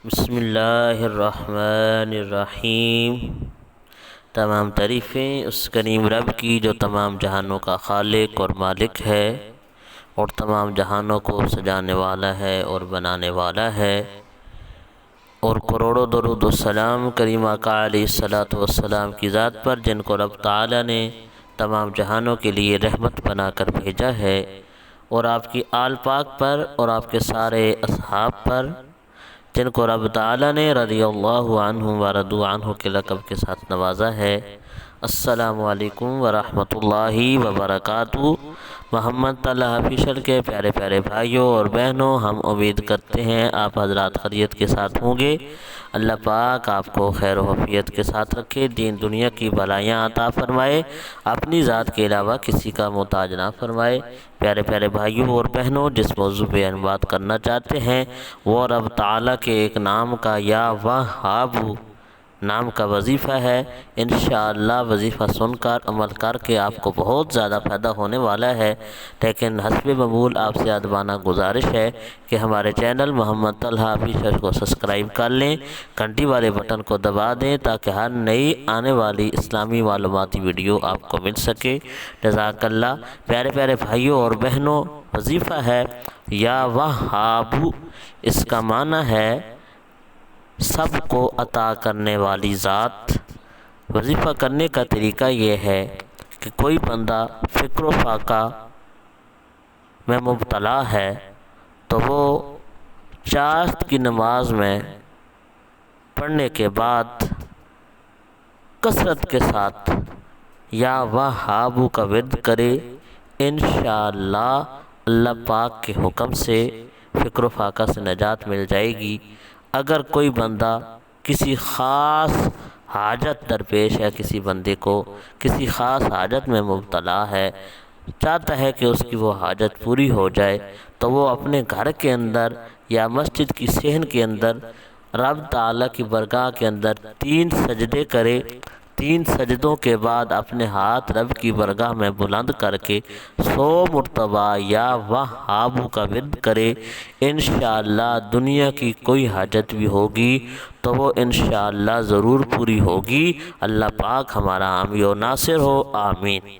بسم اللہ الرحمن الرحیم۔ تمام تعریفیں اس کریم رب کی جو تمام جہانوں کا خالق اور مالک ہے اور تمام جہانوں کو سجانے والا ہے اور بنانے والا ہے، اور کروڑوں درود و سلام کریم آقا علیہ الصلوۃ والسلام کی ذات پر جن کو رب تعالی نے تمام جہانوں کے لیے رحمت بنا کر بھیجا ہے، اور آپ کی آل پاک پر اور آپ کے سارے اصحاب پر جن کو رب تعالی نے رضی اللہ عنہم و رضوا عنہ کے لقب کے ساتھ نوازا ہے۔ السلام علیکم ورحمۃ اللہ وبرکاتہ۔ محمد طلحہ آفیشل کے پیارے پیارے بھائیوں اور بہنوں، ہم امید کرتے ہیں آپ حضرات خیریت کے ساتھ ہوں گے۔ اللہ پاک آپ کو خیر و عافیت کے ساتھ رکھے، دین دنیا کی بھلائیاں عطا فرمائے، اپنی ذات کے علاوہ کسی کا محتاج نہ فرمائے۔ پیارے پیارے بھائیوں اور بہنوں، جس موضوع پہ ہم بات کرنا چاہتے ہیں وہ رب تعالیٰ کے ایک نام کا یا وہاب نام کا وظیفہ ہے۔ انشاءاللہ وظیفہ سن کر عمل کر کے آپ کو بہت زیادہ فائدہ ہونے والا ہے، لیکن حسب معمول آپ سے ادبانہ گزارش ہے کہ ہمارے چینل محمد طلحہ آفیشل کو سبسکرائب کر لیں، گھنٹی والے بٹن کو دبا دیں تاکہ ہر نئی آنے والی اسلامی معلوماتی ویڈیو آپ کو مل سکے۔ جزاک اللہ۔ پیارے پیارے بھائیوں اور بہنوں، وظیفہ ہے یا وہاب، اس کا معنی ہے سب کو عطا کرنے والی ذات۔ وظیفہ کرنے کا طریقہ یہ ہے کہ کوئی بندہ فکر و فاقہ میں مبتلا ہے تو وہ چاشت کی نماز میں پڑھنے کے بعد کثرت کے ساتھ یا وہاب کا ورد کرے، انشاءاللہ اللہ پاک کے حکم سے فکر و فاقہ سے نجات مل جائے گی۔ اگر کوئی بندہ کسی خاص حاجت درپیش ہے، کسی بندے کو کسی خاص حاجت میں مبتلا ہے، چاہتا ہے کہ اس کی وہ حاجت پوری ہو جائے، تو وہ اپنے گھر کے اندر یا مسجد کی صحن کے اندر رب تعالیٰ کی بارگاہ کے اندر 3 سجدے کرے، 3 سجدوں کے بعد اپنے ہاتھ رب کی بارگاہ میں بلند کر کے 100 مرتبہ یا وہاب کا ورد کرے۔ انشاءاللہ دنیا کی کوئی حاجت بھی ہوگی تو وہ انشاءاللہ ضرور پوری ہوگی۔ اللہ پاک ہمارا حامی و ناصر ہو، آمین۔